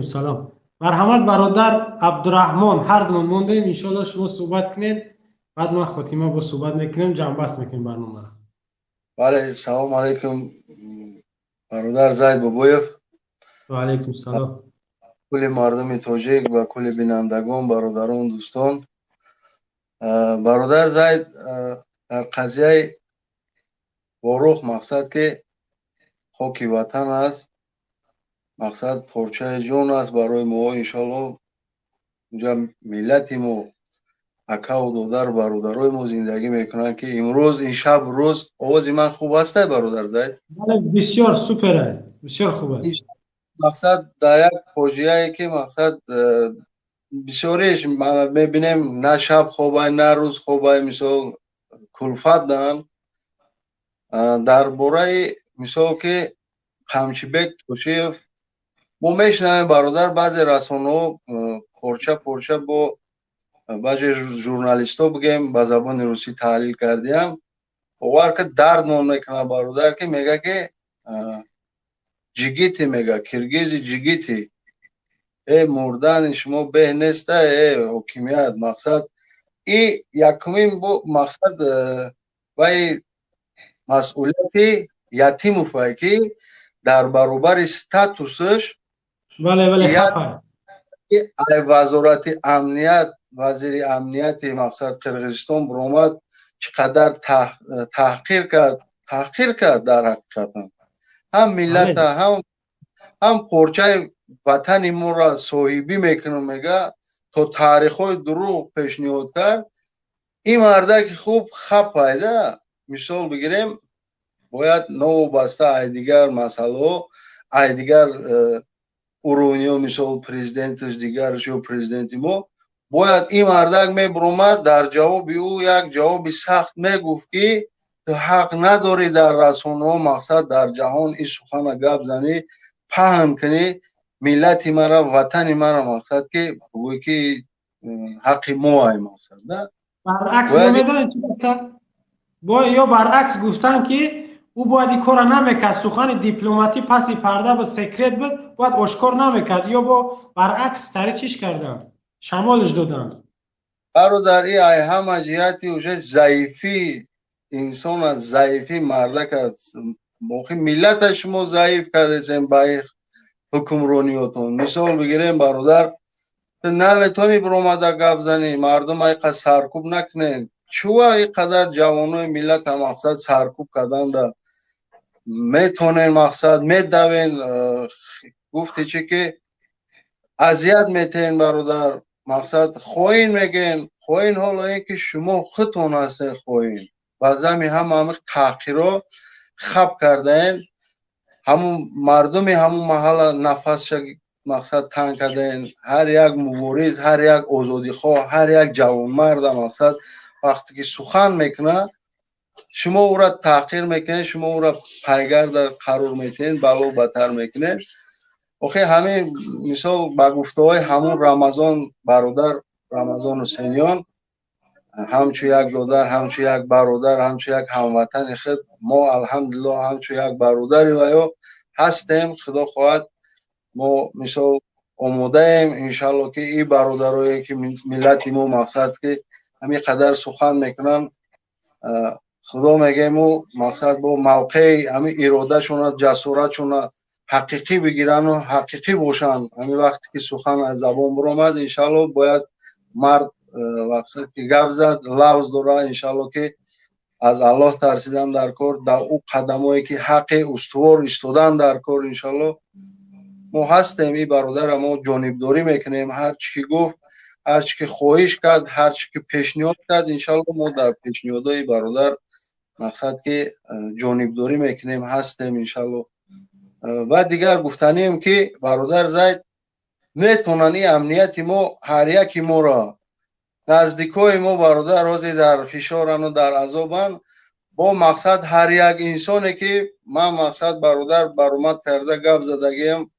سلام. مرحمت برادر عبدالرحمن، هر دومون موندیم انشالله شما صحبت کنید، بعد ما خاتیمه با صحبت میکنیم، جمع بست میکنیم برنامه را. بله، سلام علیکم برادر زید بابویف و علیکم سلام. کل مردم تاجیک و کل بینندگان، برادران، دوستان. برادر زید در قضیه واروخ مقصد که خاکی وطن است، مقصد پارچه جان است برای ما. انشالله اینجا ملتی ما اکا و دادر برادرای ما زندگی میکنن که امروز این شب روز آواز من خوب است برادر زید. بله بسیار سپره، بسیار خوبه. این مقصد در یک فاجعه که مقصد بسیاریش من میبینیم نه شب خوبه نه روز خوبه، مثال کلفت دارن در باره مثال که قمچیبک توشیف ما میشنویم برادر بعضی رسانه پرچه با بعضی ژورنالیست ها بگیم به زبان روسی تحلیل کردیم باور که درد ما میکنه برادر که میگه که جیگیتی میگه کرگیزی جیگیتی ای مردن شما به نیسته ای حکیمیت. مقصد ای یکمین بو مقصد وای مسئولیتی یتیم فایکی در برابر استاتوسش بله یک خفه. وزارت امنیت، وزیر امنیت مقصد قرقیزستان برآمد چقدر تحقیر کرد در حقیقت هم ملت بله هم پرچه وطن ما را صاحبی میکنه. میگه تا تاریخ های دروغ پیشنهاد کرد. این مرده که خوب خب پایده مثال بگیریم باید نو بسته ای دیگر مسئله ای دیگر اورونیو مثال پریزیدنتش دیگرش یا پریزیدنت ما باید این مردک میبرومد در جواب او یک جواب سخت میگفت که تو حق نداری در رسانه ها مقصد در جهان این سخن گپ زنی پهن کنی ملت مرا وطن مرا مقصد که بگوی که حق ما ای مقصد نه برعکس یا باید میدونید چی گفتن؟ یا برعکس گفتن که او باید این کار نمیکرد، سخن دیپلماتی پسی پرده به سکرت بود، باید اشکار نمیکرد، یا با برعکس تری چیش کردن، شمالش دادن. برادر ای همه جهتی وجه ضعیفی انسان از ضعیفی مردک است. موقع ملت شما ضعیف کردیم با حکمرانیاتون. مثال بگیریم برادر تو نمیتونی برآمده گپ زنی مردم ایقدر سرکوب نکنین. چوه اینقدر جوانای ملت هم مقصد سرکوب کردن ده میتونین مقصد میدوین گفتی چی که اذیت میتین برادر مقصد خوین میگین خوین. حالا این که شما خودتون هستین خوین بعضی هم تحقیرا خب کردین همون مردمی همون محل نفس مقصد تنگ کردین. هر یک مبارز هر یک آزادی خواه هر یک جوان مرد مقصد وقتی که سخن میکنه شما او را تحقیر میکنین، شما او را پیگرد قرار میتین، بلا بدتر میکنین. آخه همه مثال با گفته های همون رمضان برادر رمضان حسینیان همچو یک دادر همچو یک برادر همچو یک هموطن خود ما الحمدلله همچو یک برادری و یا هستیم. خدا خواهد ما مثال آماده ایم انشالله که این برادرایی که ملت ما مقصد که همین قدر سخن میکنن خدا میگه مو مقصد با موقع همین اراده شون جسارت شون حقیقی بگیرن و حقیقی باشن. همین وقتی که سخن از زبان برآمد انشالله باید مرد وقتی که گپ زد لفظ داره انشالله که از الله ترسیدن در کار در او قدمایی که حق استوار ایستادن در کار انشالله ما هستیم. این برادر ما جانبداری میکنیم هر چی که گفت هر چی که خواهش کرد هر چی که پیشنهاد کرد انشالله ما در پیشنهادهای برادر مقصد که جانبداری میکنیم هستیم انشالله. و دیگر گفتنیم که برادر زید میتونن این امنیت ما هر یکی ما را نزدیکای ما برادر روزی در فشارن و در عذابن با مقصد هر یک انسانی که من مقصد برادر برآمد کرده گپ زدگیم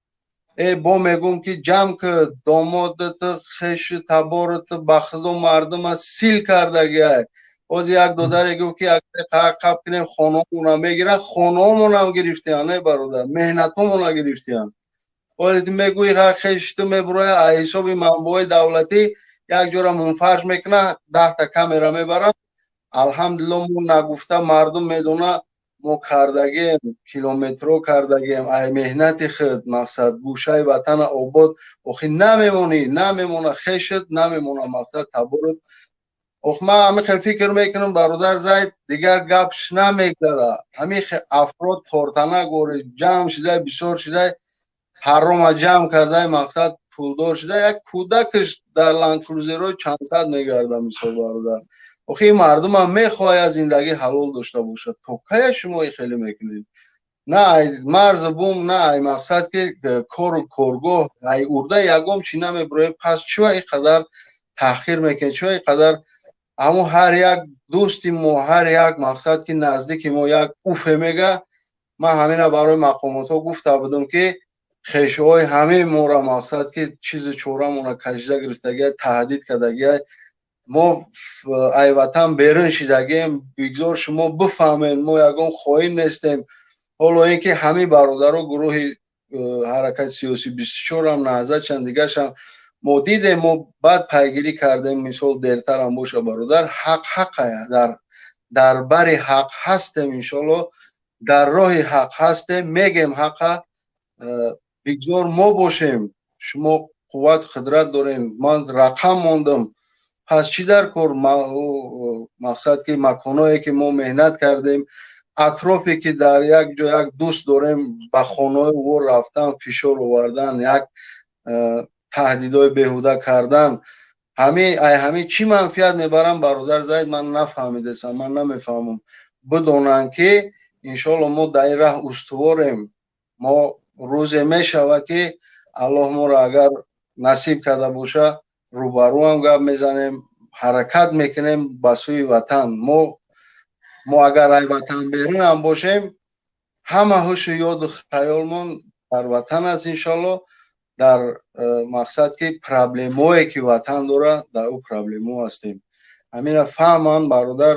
ای با میگم که جمع که دامادت خش تبارت بخدا مردم از سیل کردگی باز یک دادر گفت که اگر قب کنیم خانه‌مون هم میگیرن خانه‌مون هم گرفتیان. نه برادر مهنتمون هم گرفتیان. ولی میگویی حق خشت میبره حساب منبع دولتی یک جورا منفرش میکنه 10 تا کامera میبرن الحمدلله مو نگفته مردم میدونه ما کردگیم کیلومترو کردگیم ای مهنت خود مقصد گوشه وطن آباد اخی نمیمونه خشت نمیمونه مقصد تبرد اخ ما همه فکر میکنم برادر زید دیگر گپش نمیگذره همه افراد تورتنه گوری جمع شده بسیار شده هر رو جمع کرده مقصد پولدار شده یک کودکش در لندکروزر چند صد میگرده مثال برادر اخی مردم هم میخواه زندگی حلال داشته باشد تو که شما خیلی میکنید نه ای مرز بوم نه ای مقصد که کار و کارگاه ای ارده یکم چی نمیبره پس چوه اینقدر تأخیر میکنه چوه اینقدر اما هر یک دوستی ما هر یک مقصد که نزدیک ما یک اوفه میگه من همین برای مقامات ها گفته بودم که خیشه های همه ما را مقصد که چیز چوره مونه کشیده گرفتگی تهدید کردگی ما ای وطن بیرون شدگیم بگذار شما بفهمین ما یکم خواهی نیستیم حالا اینکه همه برادر و گروه حرکت سیاسی 24 هم نهضت چند دیگه هم ما دیدیم ما بعد پیگیری کردیم مثال دیرتر هم باشه برادر حق در بر حق هستیم انشالله در راه حق هستیم میگیم حق بگذار ما باشیم شما قوت قدرت دارین من رقم ماندم پس چی در کار مقصد که مکانایی که ما مهنت کردیم اطرافی که در یک جا یک دوست داریم به خانه او رفتن فشار آوردن یک تهدیدهای بیهوده کردن همه چی منفیت میبرن برادر زید من نفهمیدم من نمیفهمم بدونن که انشالله ما در این راه استواریم ما روز میشود که الله ما را اگر نصیب کرده باشه روبرو هم گپ میزنیم حرکت میکنیم به سوی وطن ما اگر ای وطن بیرون هم باشیم همه هوش یاد و خیالمون در وطن است انشالله در مقصد که پرابلمایی که وطن داره در او پرابلمو هستیم همین فهمان برادر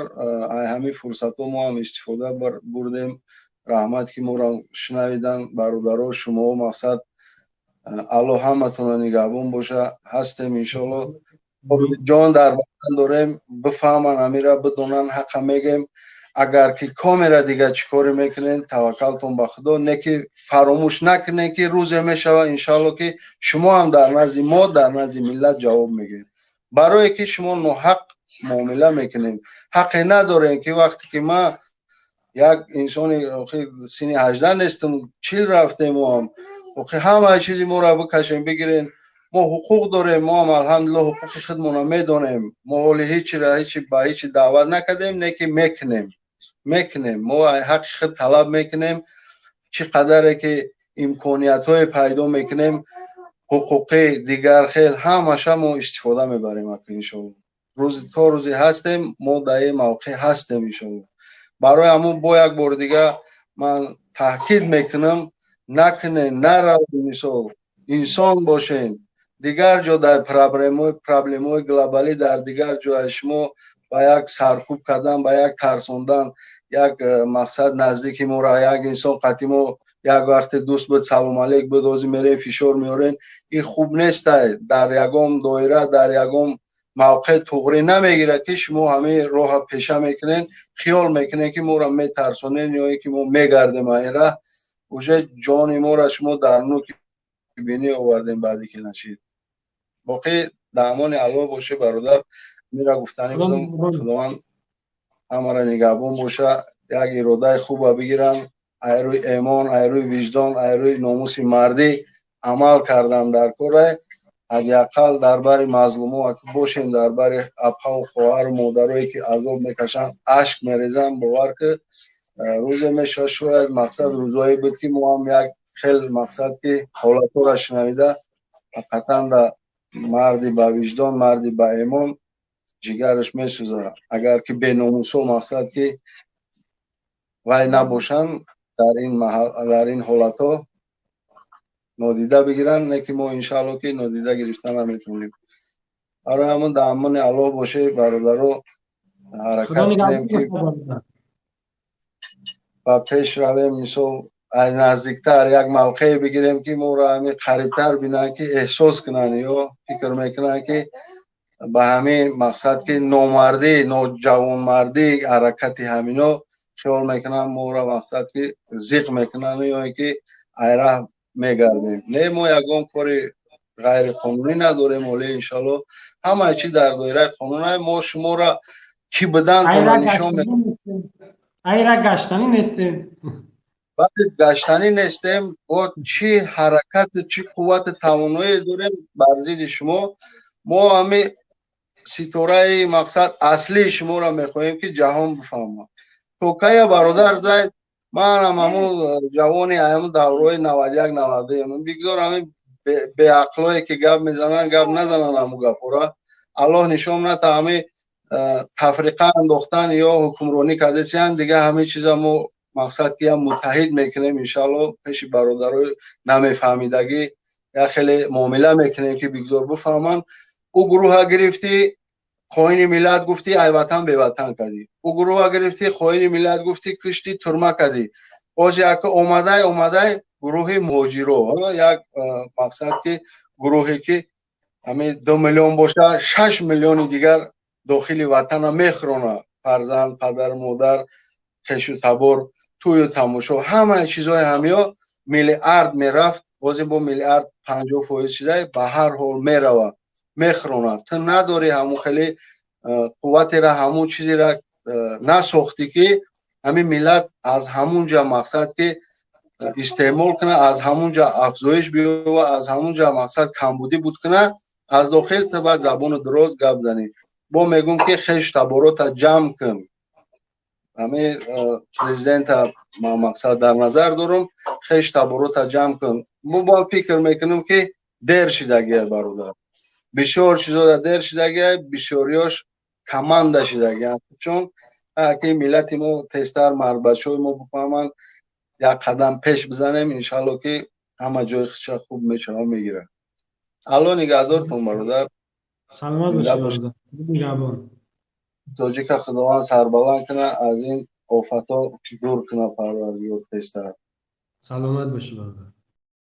همین فرصت ما هم استفاده بردیم رحمت که ما را شنویدن برادرها شما مقصد الله همتون نگهبان باشه هستیم انشالله جان در وطن داریم بفهمن امیره بدونن حق میگیم اگر که کامera دیگه چیکار میکنین توکلتون به خدا نه که فراموش نکنین که روز میشوه انشالله که شما هم در نزد ما در نزد ملت جواب میگین برای که شما ناحق معامله میکنین حقی ندارین که وقتی که ما یک انسانی سینی 18 نیستم 40 رفتیم ما هم همه چیزی ما را بکشیم بگیرین ما حقوق داریم ما هم الحمدلله حقوق خودمون میدونیم ما حالی هیچی به هیچ دعوت نکردیم نه که میکنیم ما حق خود طلب میکنیم چقدر که امکانیت های پیدا میکنیم حقوقی دیگر خیل همش ما استفاده میبریم انشالله تا روزی هستیم ما در این موقع هستیم انشالله برای همون با یک بار دیگه من تاکید میکنم نکنین نرو مثال انسان باشین دیگر جا در پرابلم‌های گلوبالی در دیگر جا شما با یک سرکوب کردن با یک ترسوندن یک مقصد نزدیکی ما را یک انسان قدیمو یک وقت دوست بود سلام علیک بود از میره فشار میارین این خوب نیست در یگام دایره در یگام موقع توغری نمیگیره که شما همه راه پیشه میکنین خیال میکنین که ما را میترسونین یا که ما میگردیم این راه اوجه جان ما را شما در نوک بینی آوردین بعدی که نشید باقی دامان الله باشه برادر میرا گفتنی بودم خداوند همه را نگهبان باشه یک اراده خوب بگیرن ای روی ایمان ای روی وجدان ای روی ناموس مردی عمل کردن در کاره حداقل درباره مظلومان باشین درباره ابها و خواهر و مادرایی که عذاب میکشن اشک میریزن باور که روز میشه شاید مقصد روزایی بود که ما هم یک خیلی مقصد که حالاتو را شنویده قطعا در مردی با وجدان مردی با ایمان جگرش میسوزه اگر که به ناموسو مقصد که وای نباشن در این حالتا نادیده بگیرن نه که ما انشالله که نادیده گرفتن نمیتونیم برای همون دامن الله باشه برادرو حرکت کنیم که با پیش رویم مثال از نزدیکتر یک موقعی بگیریم که ما را همین قریبتر بینن که احساس کنن یا فکر میکنن که به همین مقصد که نامردی نوجوانمردی حرکت همینا خیال میکنن ما را مقصد که زیق میکنن یا که ایره میگردیم. نه ما یکم کاری غیر قانونی نداریم ولی انشالله همه چی در دایره قانون های ما شما را کی بدن تا نشان میکنیم. ایره گشتنی نیستیم. وقتی گشتنی نیستیم با چی حرکت چی قوت توانایی داریم بر ضد شما. ما همین ستاره مقصد اصلی شما را میخواهیم که جهان بفهمه. توکای برادر زید من همون جوانی همون دوره 91 92 من بگذار همین به عقلایی که گپ میزنن گپ نزنن همون گپورا. الله نشون نده همین تفریقه انداختن یا حکمرانی کردن دیگه همه چیزا ما مقصد که هم متحد میکنیم انشالله پیش برادرای نمیفهمیدگی یا خیلی معامله میکنیم که بگذار بفهمن. او گروه گرفتی خواهین ملت گفتی ای وطن به وطن کردی، او گروه گرفتی خواهین ملت گفتی کشتی ترمه کردی. باز یک اومده گروه مهاجرو یک مقصد که گروهی که همین 2 میلیون باشه 6 میلیون دیگر داخل وطن میخرونه، فرزند پدر مادر خیش و تبار توی و تماشا همه چیزای همیا میلیارد میرفت. بازی با میلیارد 50% چیزای به هر حال میروه میخرونه. تو نداری همون خیلی قوت را همون چیزی را نساختی که همین ملت از همونجا مقصد که استعمال کنه، از همونجا افزایش بیاره و از همونجا مقصد کمبودی بود کنه از داخل تو بعد زبان دراز گپ زنی. با میگم که خیش تبارات جمع کن. همه پرزیدنت ما مقصد در نظر دارم خیش تبارات جمع کن. با فکر میکنم که دیر شدگی برادر بسیار چیزا دیر شدگی بسیاریاش کمانده شدگی چون که ملت ما تستر مربچه ما بفهمن یک قدم پیش بزنیم انشالله که همه جای خیلی خوب میشه و میگیره. الان نگهدارتون برادر. سلامت باشی برادر. نگهبان. توجیه که خداوند سربلند کنه از این آفت ها دور کنه پروردگار تستر. سلامت باشی برادر.